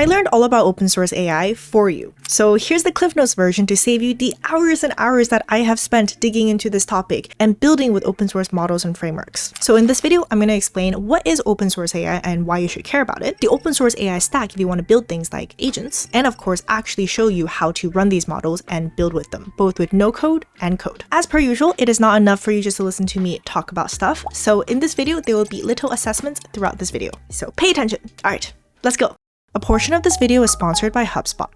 I learned all about open source AI for you. So here's the Cliff Notes version to save you the hours and hours that I have spent digging into this topic and building with open source models and frameworks. So in this video, I'm going to explain what is open source AI and why you should care about it, the open source AI stack if you want to build things like agents, and of course actually show you how to run these models and build with them, both with no code and code. As per usual, it is not enough for you just to listen to me talk about stuff. So in this video, there will be little assessments throughout this video. So pay attention. All right, let's go. A portion of this video is sponsored by HubSpot.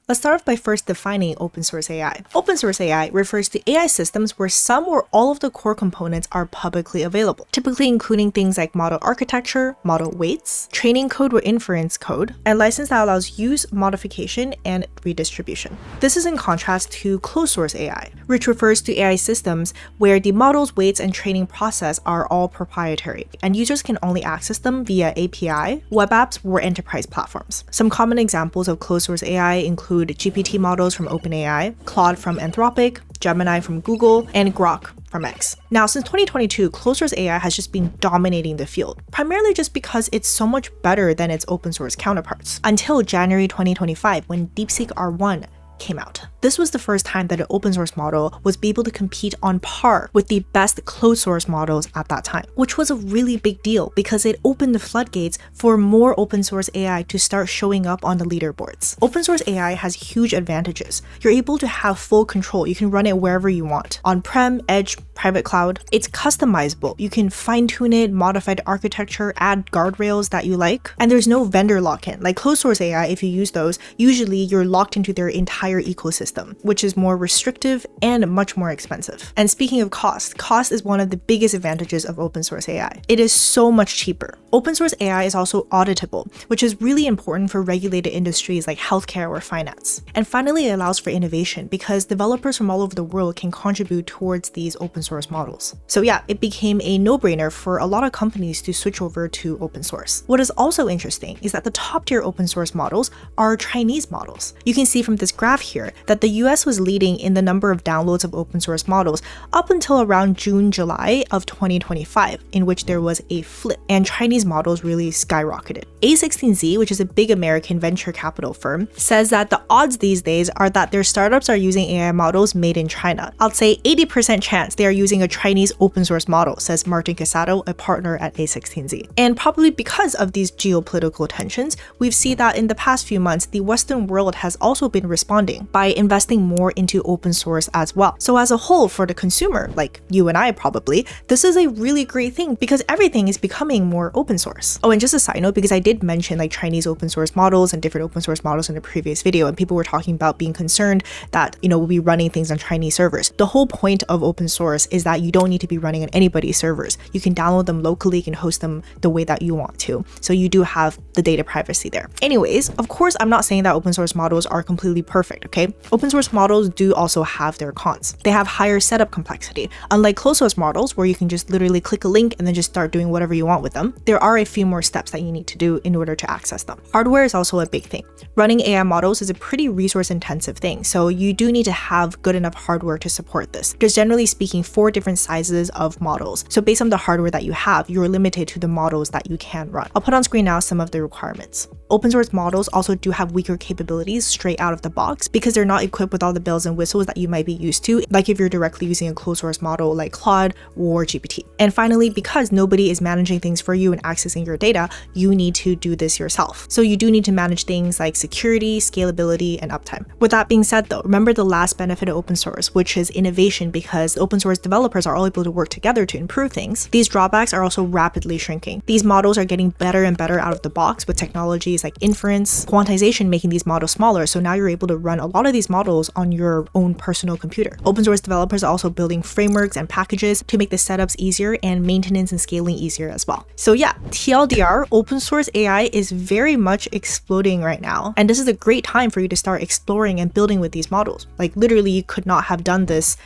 Let's start off by first defining open source AI. Open source AI refers to AI systems where some or all of the core components are publicly available, typically including things like model architecture, model weights, training code or inference code, and license that allows use, modification, and redistribution. This is in contrast to closed source AI, which refers to AI systems where the models, weights, and training process are all proprietary, and users can only access them via API, web apps, or enterprise platforms. Some common examples of closed source AI include GPT models from OpenAI, Claude from Anthropic, Gemini from Google, and Grok from X. Now, since 2022, closed source AI has just been dominating the field, primarily just because it's so much better than its open source counterparts, until January 2025 when DeepSeek R1 came out. This was the first time that an open source model was able to compete on par with the best closed source models at that time, which was a really big deal because it opened the floodgates for more open source AI to start showing up on the leaderboards. Open source AI has huge advantages. You're able to have full control. You can run it wherever you want, on-prem, edge, private cloud. It's customizable. You can fine-tune it, modify the architecture, add guardrails that you like, and there's no vendor lock-in. Like closed source AI, if you use those, usually you're locked into their entire ecosystem, which is more restrictive and much more expensive. And speaking of cost is one of the biggest advantages of open source AI. It is so much cheaper. Open source AI is also auditable, which is really important for regulated industries like healthcare or finance. And finally, it allows for innovation because developers from all over the world can contribute towards these open source models. So yeah, it became a no-brainer for a lot of companies to switch over to open source. What is also interesting is that the top tier open source models are Chinese models. You can see from this graph here that the US was leading in the number of downloads of open source models up until around June-July of 2025, in which there was a flip and Chinese models really skyrocketed. A16Z, which is a big American venture capital firm, says that the odds these days are that their startups are using AI models made in China. I'd say 80% chance they are using a Chinese open source model, says Martin Casado, a partner at A16Z. And probably because of these geopolitical tensions, we've seen that in the past few months, the Western world has also been responding by investing more into open source as well. So as a whole, for the consumer, like you and I probably, this is a really great thing because everything is becoming more open source. Oh, and just a side note, because I did mention like Chinese open source models and different open source models in the previous video, and people were talking about being concerned that, we'll be running things on Chinese servers. The whole point of open source is that you don't need to be running on anybody's servers. You can download them locally, you can host them the way that you want to. So you do have the data privacy there. Anyways, of course, I'm not saying that open source models are completely perfect, okay? Open source models do also have their cons. They have higher setup complexity. Unlike closed source models, where you can just literally click a link and then just start doing whatever you want with them, there are a few more steps that you need to do in order to access them. Hardware is also a big thing. Running AI models is a pretty resource intensive thing, so you do need to have good enough hardware to support this. There's generally speaking 4 different sizes of models. So based on the hardware that you have, you're limited to the models that you can run. I'll put on screen now some of the requirements. Open source models also do have weaker capabilities straight out of the box because they're not equipped with all the bells and whistles that you might be used to, like if you're directly using a closed source model like Claude or GPT. And finally, because nobody is managing things for you and accessing your data, you need to do this yourself. So you do need to manage things like security, scalability, and uptime. With that being said though, remember the last benefit of open source, which is innovation, because open source developers are all able to work together to improve things. These drawbacks are also rapidly shrinking. These models are getting better and better out of the box with technologies like inference, quantization making these models smaller, so now you're able to run a lot of these models on your own personal computer. Open source developers are also building frameworks and packages to make the setups easier and maintenance and scaling easier as well. So yeah, TLDR, open source AI is very much exploding right now, and this is a great time for you to start exploring and building with these models. Like literally, you could not have done this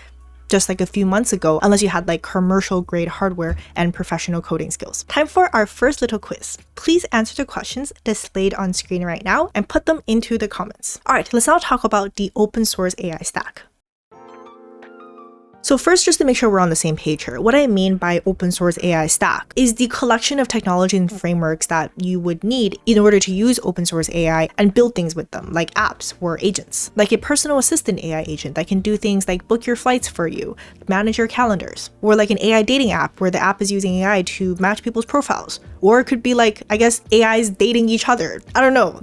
just like a few months ago unless you had like commercial grade hardware and professional coding skills. Time for our first little quiz. Please answer the questions displayed on screen right now and put them into the comments. All right, let's now talk about the open source AI stack. So first, just to make sure we're on the same page here, what I mean by open source AI stack is the collection of technology and frameworks that you would need in order to use open source AI and build things with them, like apps or agents, like a personal assistant AI agent that can do things like book your flights for you, manage your calendars, or like an AI dating app where the app is using AI to match people's profiles. Or it could be like, I guess, AIs dating each other. I don't know.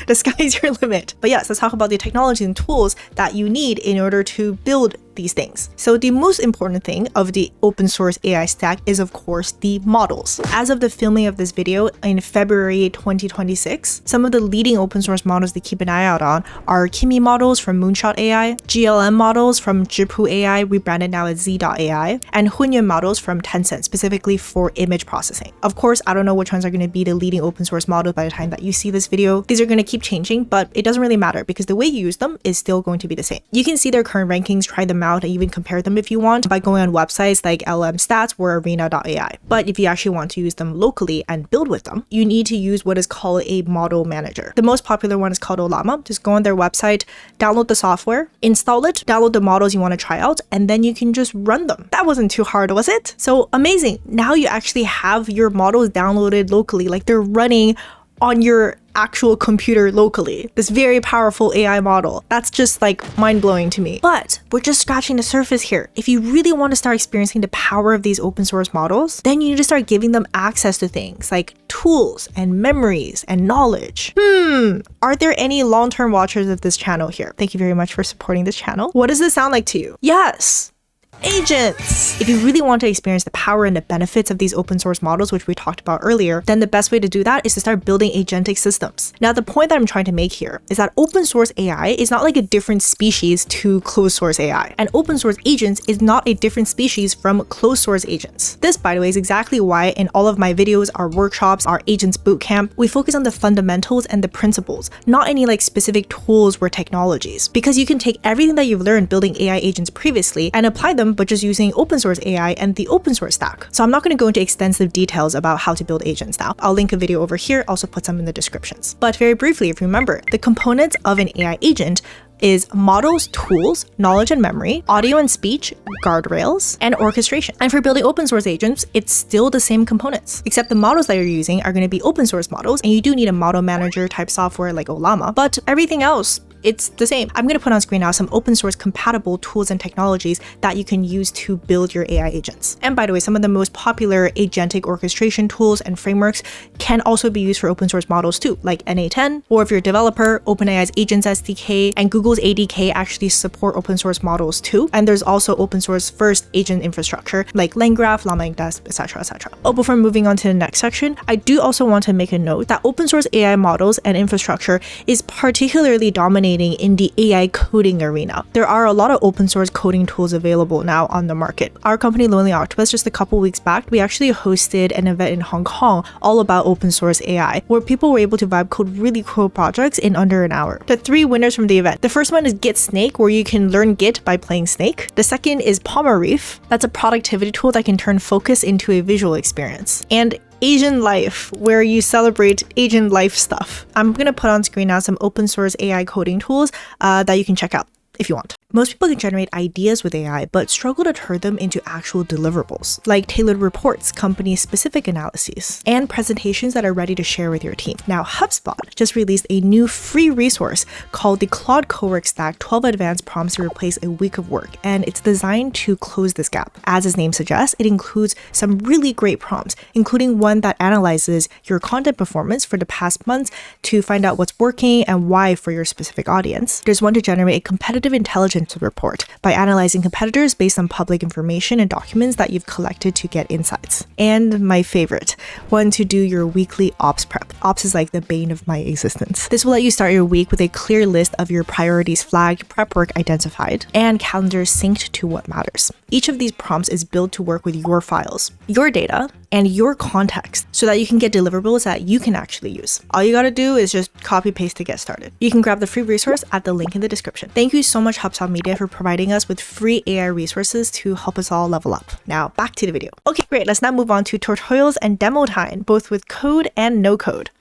The sky's your limit. But yes, let's talk about the technology and tools that you need in order to build these things. So the most important thing of the open source AI stack is, of course, the models. As of the filming of this video in February 2026, some of the leading open source models to keep an eye out on are Kimi models from Moonshot AI, GLM models from Zhipu AI, rebranded now as Z.ai, and Hunyuan models from Tencent, specifically for image processing. Of course, I don't know which ones are going to be the leading open source models by the time that you see this video. These are going to keep changing, but it doesn't really matter because the way you use them is still going to be the same. You can see their current rankings, try them out, and even compare them if you want by going on websites like LM Stats or Arena.ai. But if you actually want to use them locally and build with them, you need to use what is called a model manager. The most popular one is called Ollama. Just go on their website, download the software, install it, download the models you want to try out, and then you can just run them. That wasn't too hard, was it? So amazing. Now you actually have your models downloaded locally, like they're running on your actual computer locally. This very powerful AI model. That's just like mind-blowing to me. But we're just scratching the surface here. If you really want to start experiencing the power of these open source models, then you need to start giving them access to things like tools and memories and knowledge. Are there any long-term watchers of this channel here? Thank you very much for supporting this channel. What does this sound like to you? Yes! Agents! If you really want to experience the power and the benefits of these open source models, which we talked about earlier, then the best way to do that is to start building agentic systems. Now, the point that I'm trying to make here is that open source AI is not like a different species to closed source AI, and open source agents is not a different species from closed source agents. This, by the way, is exactly why in all of my videos, our workshops, our agents bootcamp, we focus on the fundamentals and the principles, not any like specific tools or technologies, because you can take everything that you've learned building AI agents previously and apply them but just using open source AI and the open source stack. So I'm not going to go into extensive details about how to build agents now. I'll link a video over here, also put some in the descriptions. But very briefly, if you remember, the components of an AI agent is models, tools, knowledge and memory, audio and speech, guardrails, and orchestration. And for building open source agents, it's still the same components, except the models that you're using are going to be open source models, and you do need a model manager type software like Ollama, but everything else, it's the same. I'm going to put on screen now some open source compatible tools and technologies that you can use to build your AI agents. And by the way, some of the most popular agentic orchestration tools and frameworks can also be used for open source models too, like NA10, or if you're a developer, OpenAI's Agents SDK and Google's ADK actually support open source models too. And there's also open source first agent infrastructure like LangGraph, LlamaInk, etc., etc. Oh, before moving on to the next section, I do also want to make a note that open source AI models and infrastructure is particularly dominating in the AI coding arena. There are a lot of open source coding tools available now on the market. Our company, Lonely Octopus, just a couple weeks back, we actually hosted an event in Hong Kong all about open source AI, where people were able to vibe code really cool projects in under an hour. The 3 winners from the event. The first one is Git Snake, where you can learn Git by playing Snake. The second is Palmer Reef. That's a productivity tool that can turn focus into a visual experience. And Asian Life, where you celebrate Asian life stuff. I'm going to put on screen now some open source AI coding tools that you can check out if you want. Most people can generate ideas with AI, but struggle to turn them into actual deliverables, like tailored reports, company-specific analyses, and presentations that are ready to share with your team. Now, HubSpot just released a new free resource called the Claude Cowork Stack 12 Advanced Prompts to Replace a Week of Work, and it's designed to close this gap. As its name suggests, it includes some really great prompts, including one that analyzes your content performance for the past months to find out what's working and why for your specific audience. There's one to generate a competitive intelligence report by analyzing competitors based on public information and documents that you've collected to get insights. And my favorite, one to do your weekly ops prep. Ops is like the bane of my existence. This will let you start your week with a clear list of your priorities flagged, prep work identified, and calendars synced to what matters. Each of these prompts is built to work with your files, your data, and your context so that you can get deliverables that you can actually use. All you gotta do is just copy paste to get started. You can grab the free resource at the link in the description. Thank you so much HubSpot Media for providing us with free AI resources to help us all level up. Now back to the video. Okay, great. Let's now move on to tutorials and demo time, both with code and no code.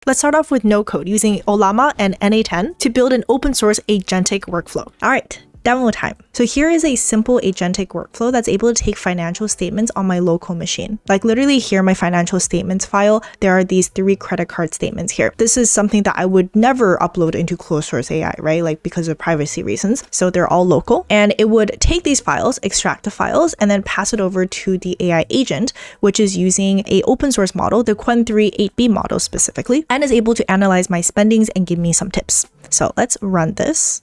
Let's start off with no code using Ollama and NA10 to build an open source agentic workflow. All right. Demo time. So here is a simple agentic workflow that's able to take financial statements on my local machine. Like literally here, my financial statements file, there are these 3 credit card statements here. This is something that I would never upload into closed source AI, right? Like because of privacy reasons. So they're all local, and it would take these files, extract the files, and then pass it over to the AI agent, which is using a open source model, the Qwen 3 8B model specifically, and is able to analyze my spendings and give me some tips. So let's run this.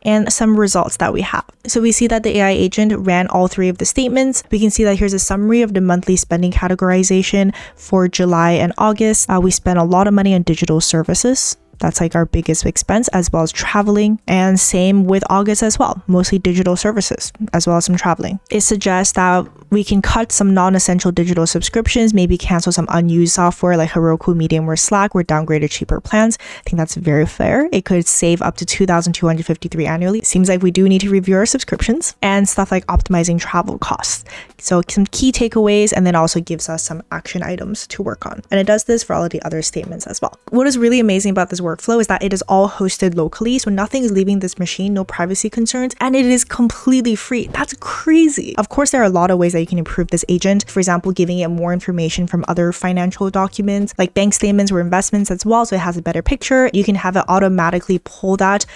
And some results that we have. So we see that the AI agent ran all 3 of the statements. We can see that here's a summary of the monthly spending categorization for July and August. We spent a lot of money on digital services. That's like our biggest expense, as well as traveling. And same with August as well, mostly digital services, as well as some traveling. It suggests that we can cut some non-essential digital subscriptions, maybe cancel some unused software like Heroku, Medium, or Slack, or downgrade cheaper plans. I think that's very fair. It could save up to $2,253 annually. Seems like we do need to review our subscriptions, and stuff like optimizing travel costs. So some key takeaways, and then also gives us some action items to work on. And it does this for all of the other statements as well. What is really amazing about this workflow is that it is all hosted locally, so nothing is leaving this machine, no privacy concerns, and it is completely free. That's crazy. Of course, there are a lot of ways that you can improve this agent. For example, giving it more information from other financial documents like bank statements or investments as well, so it has a better picture. You can have it automatically pull that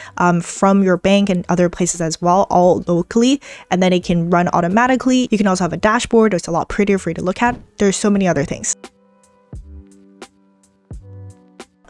from your bank and other places as well, all locally, and then it can run automatically. You can also have a dashboard. It's a lot prettier for you to look at. There's so many other things.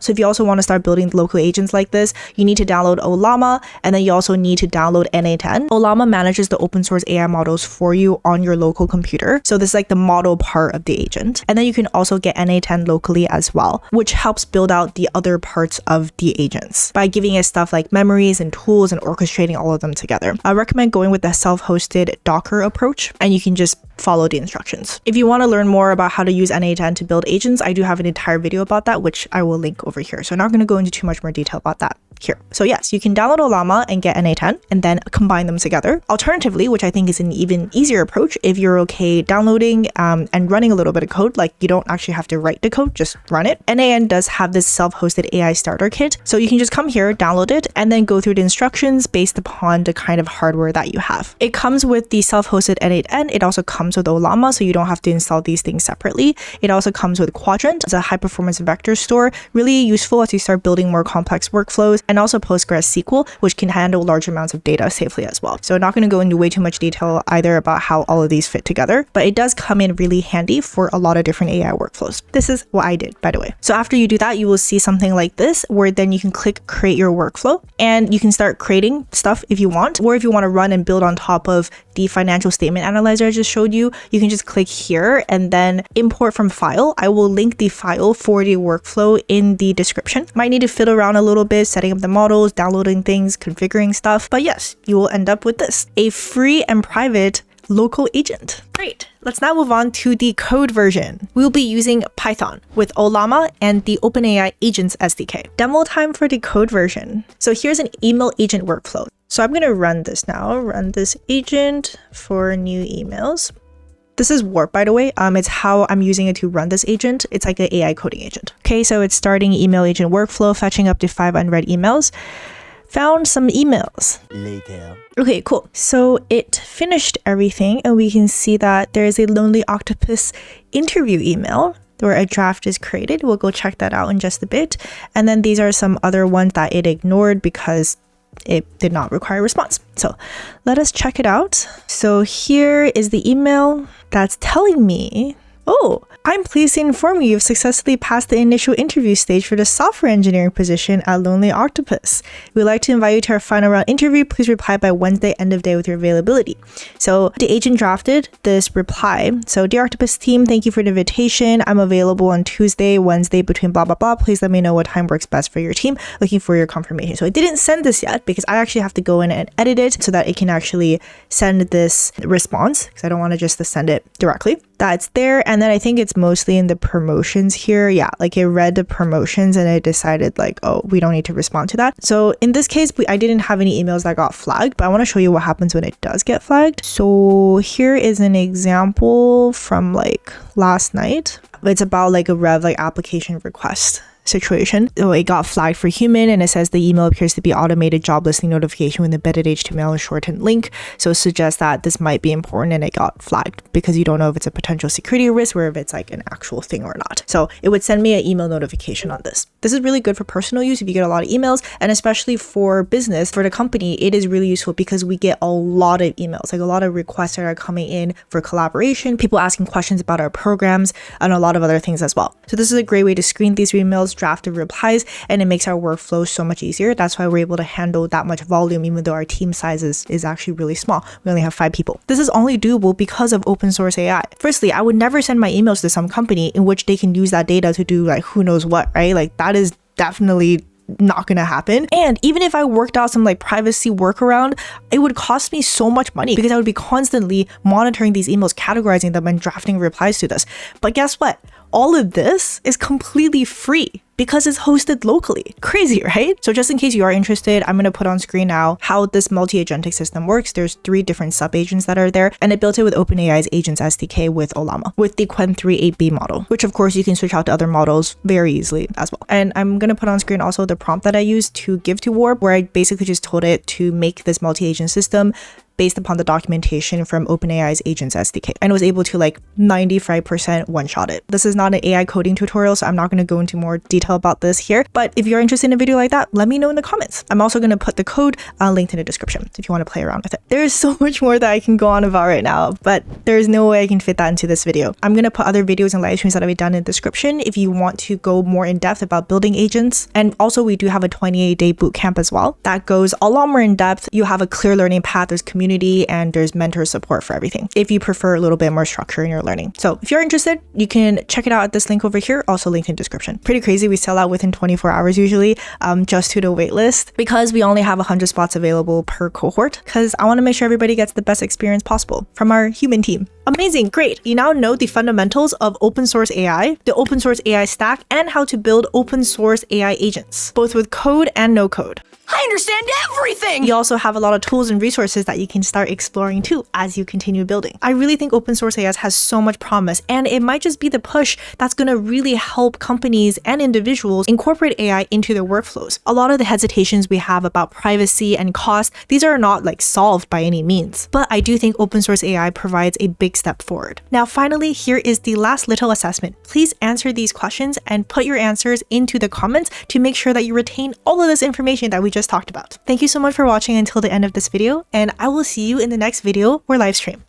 So if you also want to start building local agents like this, you need to download Ollama, and then you also need to download NA10. Ollama manages the open source AI models for you on your local computer. So this is like the model part of the agent. And then you can also get NA10 locally as well, which helps build out the other parts of the agents by giving it stuff like memories and tools and orchestrating all of them together. I recommend going with the self-hosted Docker approach, and you can just follow the instructions. If you want to learn more about how to use NA10 to build agents, I do have an entire video about that, which I will link over here. So I'm not going to go into too much more detail about that here. So yes, you can download Ollama and get NA10 and then combine them together. Alternatively, which I think is an even easier approach, if you're okay downloading and running a little bit of code, like you don't actually have to write the code, just run it. NAN does have this self-hosted AI starter kit. So you can just come here, download it, and then go through the instructions based upon the kind of hardware that you have. It comes with the self-hosted N8N. It also comes with Ollama, so you don't have to install these things separately. It also comes with Quadrant. It's a high-performance vector store, really useful as you start building more complex workflows, and also PostgreSQL, which can handle large amounts of data safely as well. So I'm not going to go into way too much detail either about how all of these fit together, but it does come in really handy for a lot of different AI workflows. This is what I did, by the way. So after you do that, you will see something like this, where then you can click create your workflow, and you can start creating stuff if you want, or if you want to run and build on top of the financial statement analyzer I just showed you, you can just click here and then import from file. I will link the file for the workflow in the description. Might need to fiddle around a little bit, setting up the models, downloading things, configuring stuff, but yes, you will end up with this, a free and private local agent. Great. Let's now move on to the code version. We'll be using Python with Ollama and the OpenAI Agents SDK. Demo time for the code version. So here's an email agent workflow. So I'm going to run this now, run this agent for new emails. This is Warp, by the way. It's how I'm using it to run this agent. It's like an AI coding agent. Okay, so it's starting email agent workflow, fetching up to 5 unread emails. Found some emails. Later. Okay, cool. So it finished everything, and we can see that there is a Lonely Octopus interview email where a draft is created. We'll go check that out in just a bit. And then these are some other ones that it ignored because it did not require a response. So let us check it out. So here is the email that's telling me, oh, I'm pleased to inform you you've successfully passed the initial interview stage for the software engineering position at Lonely Octopus. We'd like to invite you to our final round interview. Please reply by Wednesday, end of day, with your availability. So the agent drafted this reply. So, dear Octopus team, thank you for the invitation. I'm available on Tuesday, Wednesday between blah, blah, blah. Please let me know what time works best for your team. Looking for your confirmation. So I didn't send this yet because I actually have to go in and edit it so that it can actually send this response, because I don't want to just send it directly. That's there. And then I think it's mostly in the promotions here. Yeah, like it read the promotions and it decided like, oh, we don't need to respond to that. So in this case, I didn't have any emails that got flagged, but I want to show you what happens when it does get flagged. So here is an example from like last night. It's about like a rev like application request. situation. So it got flagged for human, and it says the email appears to be automated job listing notification with embedded HTML and shortened link. So it suggests that this might be important, and it got flagged because you don't know if it's a potential security risk or if it's like an actual thing or not. So it would send me an email notification on this. This is really good for personal use if you get a lot of emails, and especially for business, for the company, it is really useful because we get a lot of emails, like a lot of requests that are coming in for collaboration, people asking questions about our programs, and a lot of other things as well. So this is a great way to screen these emails, draft the replies, and it makes our workflow so much easier. That's why we're able to handle that much volume, even though our team size is actually really small. We only have 5 people. This is only doable because of open source AI. Firstly, I would never send my emails to some company in which they can use that data to do like who knows what, right? Like that is definitely not gonna happen. And even if I worked out some like privacy workaround, it would cost me so much money because I would be constantly monitoring these emails, categorizing them, and drafting replies to this. But guess what? All of this is completely free because it's hosted locally. Crazy, right? So just in case you are interested, I'm gonna put on screen now how this multi-agentic system works. There's 3 different sub-agents that are there, and it built it with OpenAI's Agents SDK with Ollama, with the Qwen 3.8b model, which of course you can switch out to other models very easily as well. And I'm gonna put on screen also the prompt that I used to give to Warp, where I basically just told it to make this multi-agent system based upon the documentation from OpenAI's Agents SDK, and was able to like 95% one-shot it. This is not an AI coding tutorial, so I'm not going to go into more detail about this here, but if you're interested in a video like that, let me know in the comments. I'm also going to put the code linked in the description if you want to play around with it. There is so much more that I can go on about right now, but there's no way I can fit that into this video. I'm going to put other videos and live streams that I've done in the description if you want to go more in depth about building agents. And also we do have a 28-day bootcamp as well that goes a lot more in depth. You have a clear learning path, there's community, and there's mentor support for everything if you prefer a little bit more structure in your learning. So if you're interested, you can check it out at this link over here, also linked in description. Pretty crazy. We sell out within 24 hours usually, just to the wait list, because we only have 100 spots available per cohort, because I want to make sure everybody gets the best experience possible from our human team. Amazing, great. You now know the fundamentals of open source AI, the open source AI stack, and how to build open source AI agents, both with code and no code. I understand everything! You also have a lot of tools and resources that you can start exploring too as you continue building. I really think open source AI has so much promise, and it might just be the push that's going to really help companies and individuals incorporate AI into their workflows. A lot of the hesitations we have about privacy and cost, these are not like solved by any means, but I do think open source AI provides a big step forward. Now, finally, here is the last little assessment. Please answer these questions and put your answers into the comments to make sure that you retain all of this information that we just talked about. Thank you so much for watching until the end of this video, and I will see you in the next video or live stream.